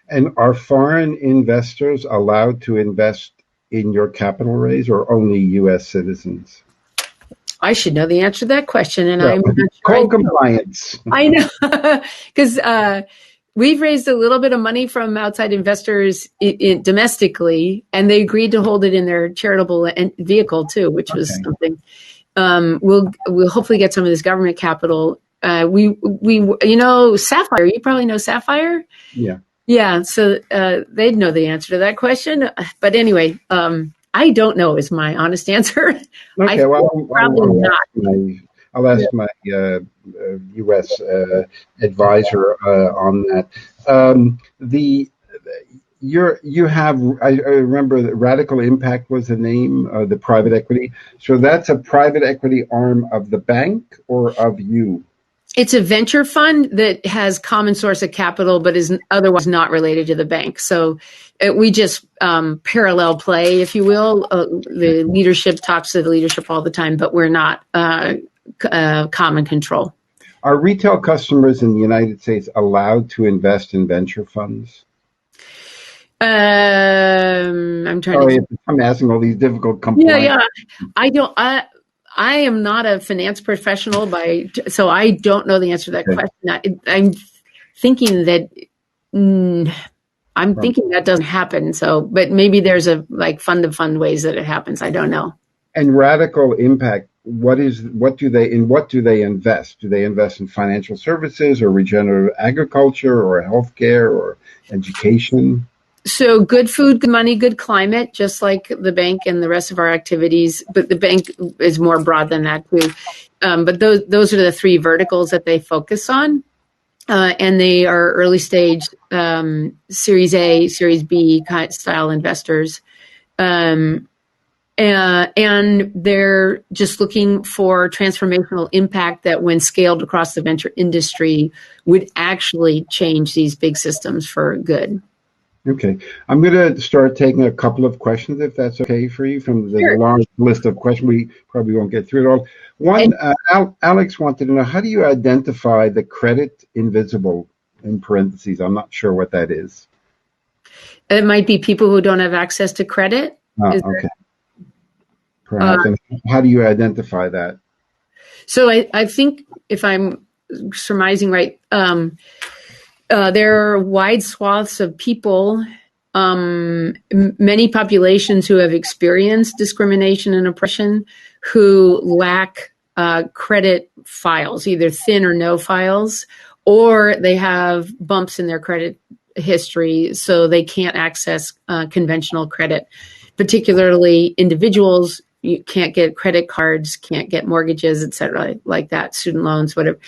And are foreign investors allowed to invest in your capital raise, or only U.S. citizens? I should know the answer to that question, and Well, I'm not sure call compliance. I know, because we've raised a little bit of money from outside investors domestically, and they agreed to hold it in their charitable vehicle too, which was something. We'll hopefully get some of this government capital. We Sapphire. You probably know Sapphire. Yeah. Yeah, so they'd know the answer to that question. But anyway, I don't know is my honest answer. Okay, probably not. I'll ask my U.S. advisor on that. I remember that Radical Impact was the name of the private equity. So that's a private equity arm of the bank or of you? It's a venture fund that has common source of capital, but is otherwise not related to the bank. So we just parallel play, if you will. The leadership talks to the leadership all the time, but we're not common control. Are retail customers in the United States allowed to invest in venture funds? I'm trying I'm asking all these difficult compliance. Yeah. I am not a finance professional, so I don't know the answer to that question. I'm thinking that that doesn't happen. So, but maybe there's a fund of fund ways that it happens. I don't know. And Radical Impact, what do they invest? Do they invest in financial services or regenerative agriculture or healthcare or education? So good food, good money, good climate, just like the bank and the rest of our activities. But the bank is more broad than that too. But those are the three verticals that they focus on. And they are early stage Series A, Series B style investors. And they're just looking for transformational impact that when scaled across the venture industry would actually change these big systems for good. Okay. I'm going to start taking a couple of questions, if that's okay for you, from the long list of questions. We probably won't get through it all. One, Alex wanted to know, how do you identify the credit invisible, in parentheses? I'm not sure what that is. It might be people who don't have access to credit. Okay. Perhaps. And how do you identify that? So I think, if I'm surmising right, there are wide swaths of people, many populations who have experienced discrimination and oppression, who lack credit files, either thin or no files, or they have bumps in their credit history, so they can't access conventional credit. Particularly individuals, you can't get credit cards, can't get mortgages, et cetera, like that, student loans, whatever.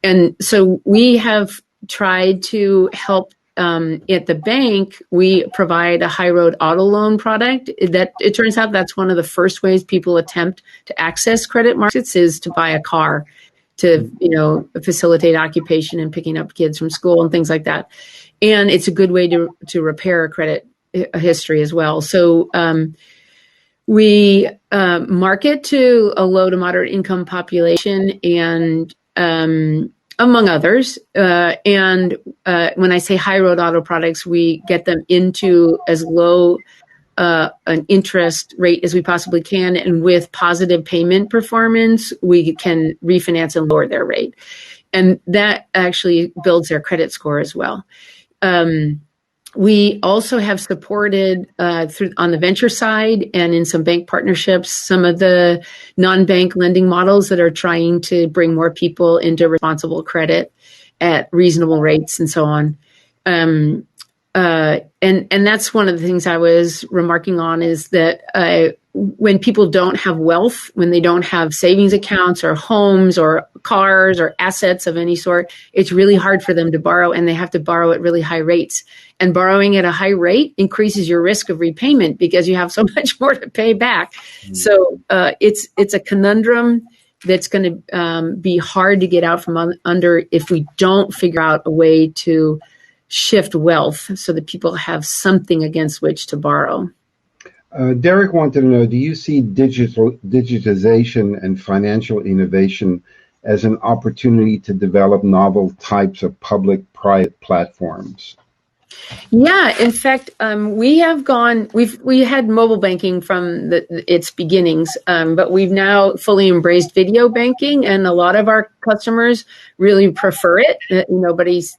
And so we have tried to help at the bank. We provide a high road auto loan product that it turns out that's one of the first ways people attempt to access credit markets is to buy a car to, facilitate occupation and picking up kids from school and things like that. And it's a good way to repair a credit history as well. So we market to a low to moderate income population and among others. And when I say high road auto products, we get them into as low an interest rate as we possibly can. And with positive payment performance, we can refinance and lower their rate. And that actually builds their credit score as well. We also have supported on the venture side and in some bank partnerships, some of the non-bank lending models that are trying to bring more people into responsible credit at reasonable rates and so on. And that's one of the things I was remarking on is that when people don't have wealth, when they don't have savings accounts or homes or cars or assets of any sort, it's really hard for them to borrow, and they have to borrow at really high rates. And borrowing at a high rate increases your risk of repayment because you have so much more to pay back. Mm. So it's a conundrum that's going to be hard to get out from under if we don't figure out a way to shift wealth so that people have something against which to borrow. Derek wanted to know, do you see digitization and financial innovation as an opportunity to develop novel types of public-private platforms? Yeah, in fact, we had mobile banking from its beginnings, but we've now fully embraced video banking, and a lot of our customers really prefer it. Nobody's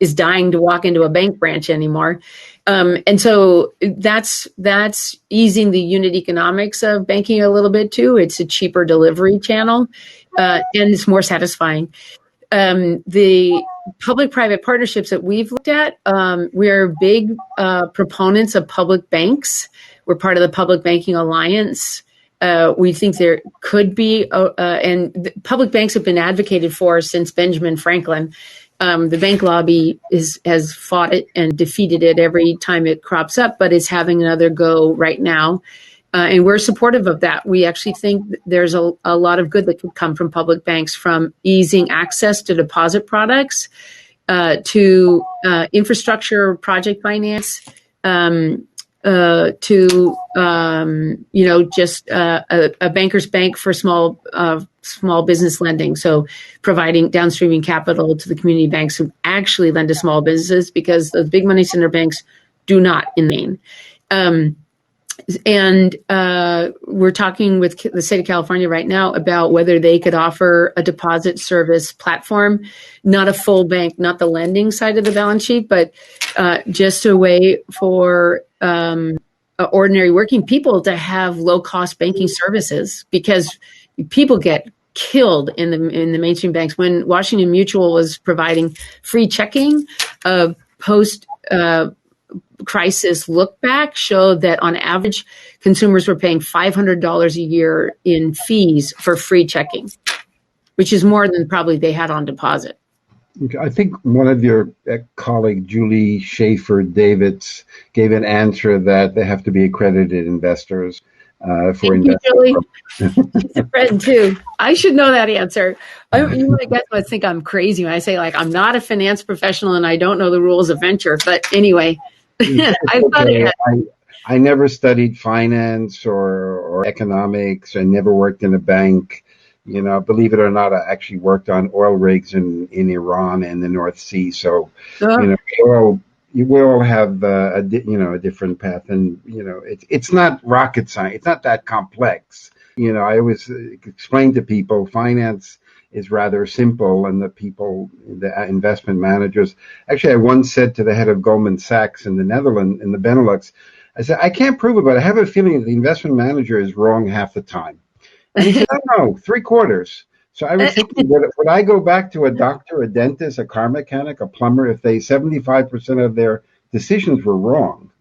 is dying to walk into a bank branch anymore. And so that's easing the unit economics of banking a little bit too. It's a cheaper delivery channel, and it's more satisfying. The public-private partnerships that we've looked at, we're big proponents of public banks. We're part of the Public Banking Alliance. We think there could be, and public banks have been advocated for since Benjamin Franklin. The bank lobby has fought it and defeated it every time it crops up, but it's having another go right now. And we're supportive of that. We actually think there's a lot of good that could come from public banks, from easing access to deposit products to infrastructure project finance, to just a banker's bank for small business lending. So providing downstreaming capital to the community banks who actually lend to small businesses, because those big money center banks do not in Maine. And we're talking with the state of California right now about whether they could offer a deposit service platform, not a full bank, not the lending side of the balance sheet, but just a way for ordinary working people to have low-cost banking services, because people get killed in the mainstream banks. When Washington Mutual was providing free checking, post crisis look back showed that on average, consumers were paying $500 a year in fees for free checking, which is more than probably they had on deposit. I think one of your colleague, Julie Schaefer-Davids, gave an answer that they have to be accredited investors for investment. Julie. She's a friend too. I should know that answer. You might guys think I'm crazy when I say, like, I'm not a finance professional and I don't know the rules of venture. But anyway, I never studied finance or economics. I never worked in a bank. Believe it or not, I actually worked on oil rigs in Iran and the North Sea. So, we all have a different path, and it's not rocket science. It's not that complex. I always explain to people finance is rather simple, and the investment managers. Actually, I once said to the head of Goldman Sachs in the Netherlands, in the Benelux, I said, I can't prove it, but I have a feeling that the investment manager is wrong half the time. And he said, no, 3/4. So I was thinking, would I go back to a doctor, a dentist, a car mechanic, a plumber, if 75% of their decisions were wrong?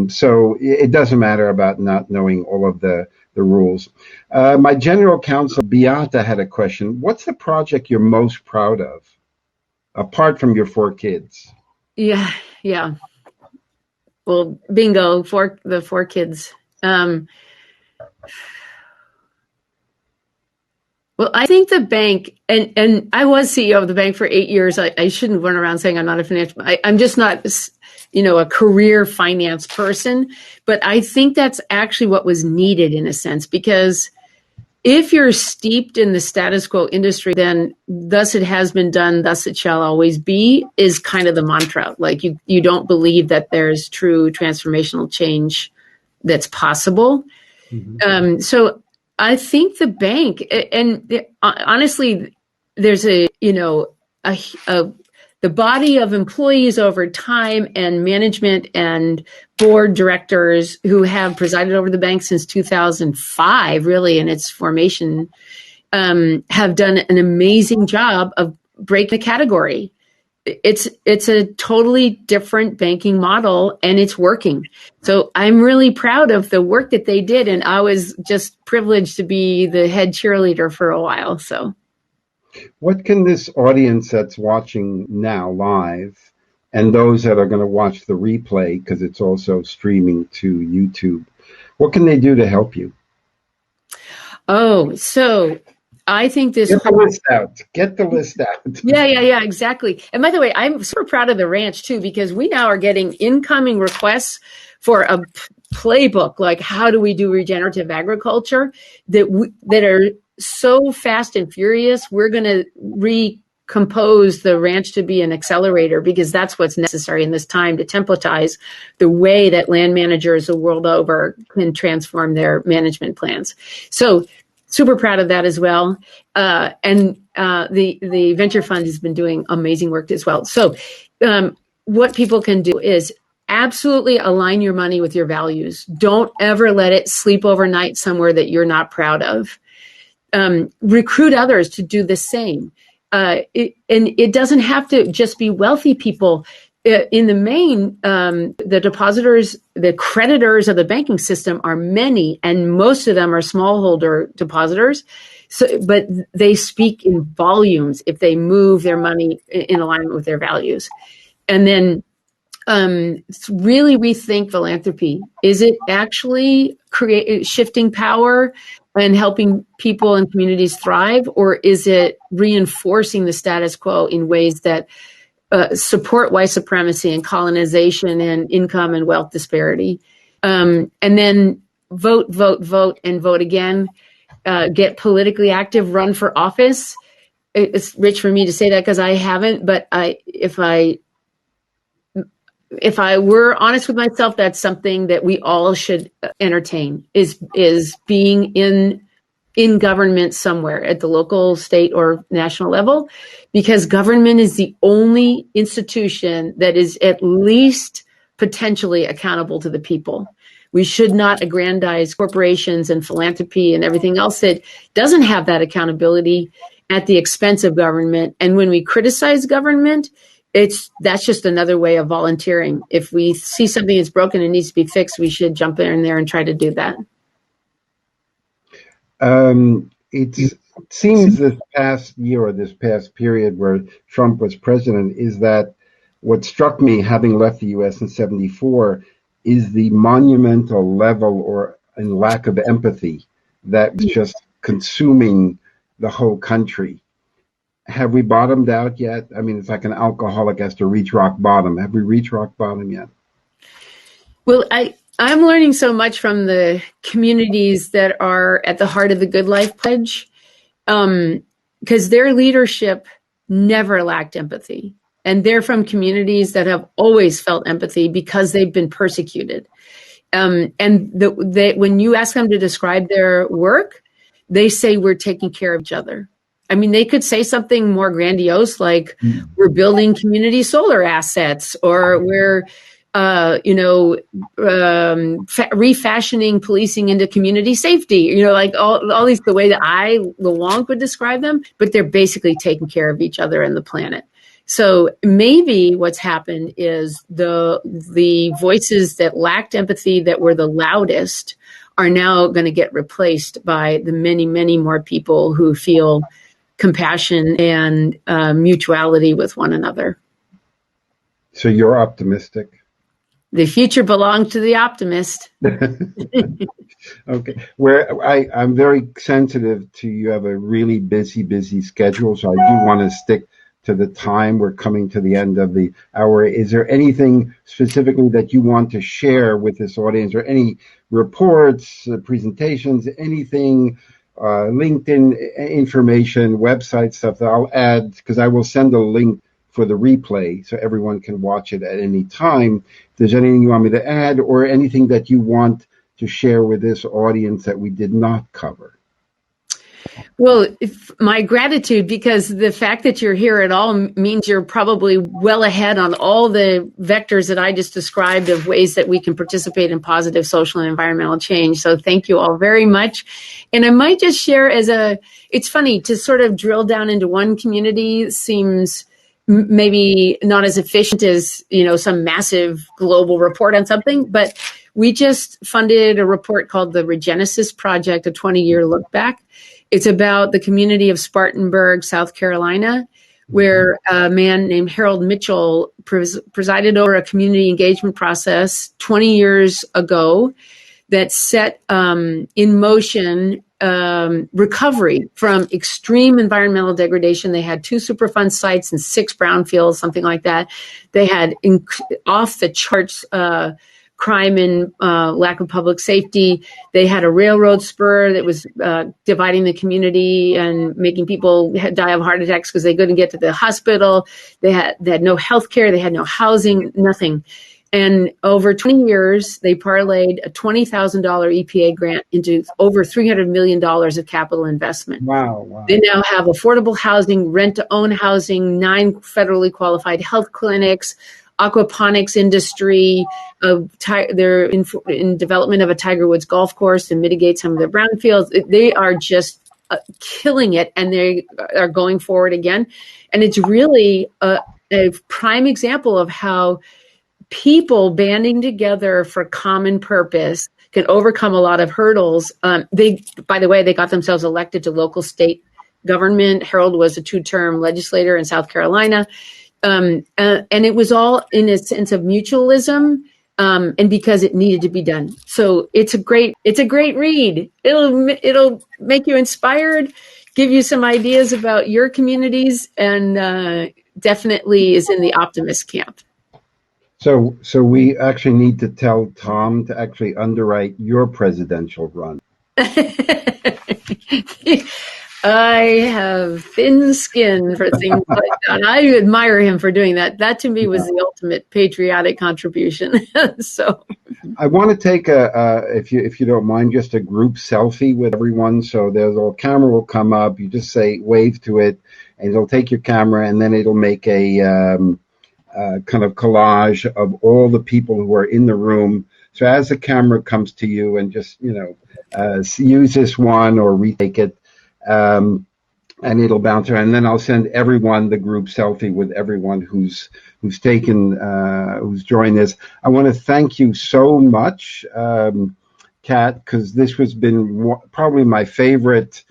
So it doesn't matter about not knowing all of the rules. My general counsel, Beata, had a question. What's the project you're most proud of, apart from your 4 kids? Yeah. Well, bingo, the 4 kids. Well, I think the bank, and I was CEO of the bank for 8 years. I shouldn't run around saying I'm not a financial, I'm just not, a career finance person. But I think that's actually what was needed in a sense, because if you're steeped in the status quo industry, then thus it has been done, thus it shall always be, is kind of the mantra. Like you don't believe that there's true transformational change that's possible. Mm-hmm. So I think the bank, and honestly, there's the body of employees over time and management and board directors who have presided over the bank since 2005, really, in its formation, have done an amazing job of breaking the category. It's a totally different banking model, and it's working. So I'm really proud of the work that they did, and I was just privileged to be the head cheerleader for a while. So, what can this audience that's watching now live, and those that are going to watch the replay, because it's also streaming to YouTube, what can they do to help you? Oh, so I think this Get the list out. Get the list out. Yeah, exactly. And by the way, I'm super proud of the ranch too, because we now are getting incoming requests for a playbook, like how do we do regenerative agriculture that are so fast and furious. We're going to recompose the ranch to be an accelerator, because that's what's necessary in this time to templatize the way that land managers the world over can transform their management plans. So super proud of that as well. And the venture fund has been doing amazing work as well. So what people can do is absolutely align your money with your values. Don't ever let it sleep overnight somewhere that you're not proud of. Recruit others to do the same. And it doesn't have to just be wealthy people. In the main, the depositors, the creditors of the banking system are many, and most of them are smallholder depositors. So, but they speak in volumes if they move their money in alignment with their values. And then really rethink philanthropy. Is it actually shifting power and helping people and communities thrive, or is it reinforcing the status quo in ways that support white supremacy and colonization and income and wealth disparity? And then vote, and vote again. Get politically active, run for office. It's rich for me to say that because I haven't, but if I were honest with myself, that's something that we all should entertain, is being in government somewhere at the local, state, or national level, because government is the only institution that is at least potentially accountable to the people. We should not aggrandize corporations and philanthropy and everything else that doesn't have that accountability at the expense of government. And when we criticize government, that's just another way of volunteering. If we see something that's broken and needs to be fixed, we should jump in there and try to do that. It seems this past year or this past period where Trump was president is that what struck me, having left the U.S. in '74, is the monumental level and lack of empathy that's just consuming the whole country. Have we bottomed out yet? I mean, it's like an alcoholic has to reach rock bottom. Have we reached rock bottom yet? Well, I'm learning so much from the communities that are at the heart of the Good Life Pledge, because their leadership never lacked empathy. And they're from communities that have always felt empathy because they've been persecuted. And when you ask them to describe their work, they say we're taking care of each other. I mean, they could say something more grandiose like we're building community solar assets, or we're refashioning policing into community safety, like all these, the way that Wong would describe them, but they're basically taking care of each other and the planet. So maybe what's happened is the voices that lacked empathy, that were the loudest, are now going to get replaced by the many, many more people who feel compassion and mutuality with one another. So you're optimistic? The future belongs to the optimist. Okay. I'm very sensitive to, you have a really busy schedule, so I do want to stick to the time. We're coming to the end of the hour. Is there anything specifically that you want to share with this audience, or any reports, presentations, anything, LinkedIn information, website stuff that I'll add, because I will send a link for the replay so everyone can watch it at any time. If there's anything you want me to add, or anything that you want to share with this audience that we did not cover. Well, my gratitude, because the fact that you're here at all means you're probably well ahead on all the vectors that I just described of ways that we can participate in positive social and environmental change. So thank you all very much. And I might just share it's funny to sort of drill down into one community seems maybe not as efficient as, some massive global report on something, but we just funded a report called the Regenerative Project, a 20-year look back. It's about the community of Spartanburg, South Carolina, where a man named Harold Mitchell presided over a community engagement process 20 years ago that set in motion recovery from extreme environmental degradation. They had 2 Superfund sites and 6 brownfields, something like that. They had off the charts crime and lack of public safety. They had a railroad spur that was dividing the community and making people die of heart attacks because they couldn't get to the hospital. They had no health care. They had no housing, nothing. And over 20 years, they parlayed a $20,000 EPA grant into over $300 million of capital investment. Wow. They now have affordable housing, rent-to-own housing, 9 federally qualified health clinics, aquaponics industry. They're in development of a Tiger Woods golf course to mitigate some of the brownfields. They are just killing it, and they are going forward again. And it's really a prime example of how people banding together for common purpose can overcome a lot of hurdles. By the way, they got themselves elected to local state government. Harold was a 2-term legislator in South Carolina. And it was all in a sense of mutualism, and because it needed to be done. So it's a great read. It'll make you inspired, give you some ideas about your communities, and definitely is in the optimist camp. So we actually need to tell Tom to actually underwrite your presidential run. I have thin skin for things like that. I admire him for doing that. That to me was the ultimate patriotic contribution. So I want to take if you don't mind, just a group selfie with everyone. So there's a little camera will come up. You just say wave to it, and it'll take your camera, and then it'll make a kind of collage of all the people who are in the room. So as the camera comes to you, and just use this one or retake it. And it'll bounce around, and then I'll send everyone the group selfie with everyone who's joined this. I want to thank you so much, Kat, because this has been probably my favorite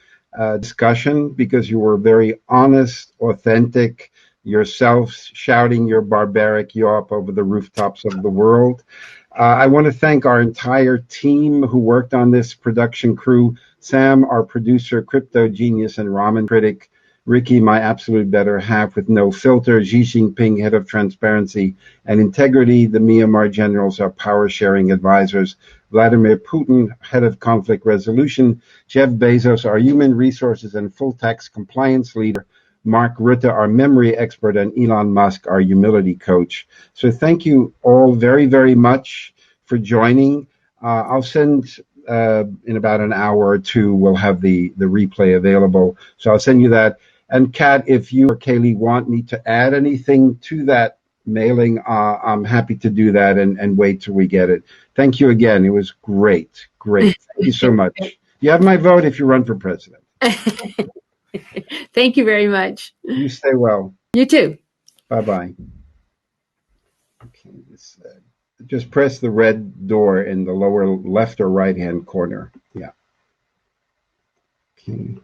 discussion, because you were very honest, authentic, yourself, shouting your barbaric yawp over the rooftops of the world. I want to thank our entire team who worked on this production crew. Sam, our producer, crypto genius and ramen critic. Ricky, my absolute better half with no filter. Xi Jinping, head of transparency and integrity. The Myanmar generals, our power sharing advisors. Vladimir Putin, head of conflict resolution. Jeff Bezos, our human resources and full tax compliance leader. Mark Rutte, our memory expert, and Elon Musk, our humility coach. So thank you all very, very much for joining. I'll send, in about an hour or 2, we'll have the replay available. So I'll send you that. And Kat, if you or Kaylee want me to add anything to that mailing, I'm happy to do that and wait till we get it. Thank you again. It was great. Thank you so much. You have my vote if you run for president. Thank you very much. You stay well. You too. Bye-bye. Okay, just press the red door in the lower left or right-hand corner. Yeah. Okay.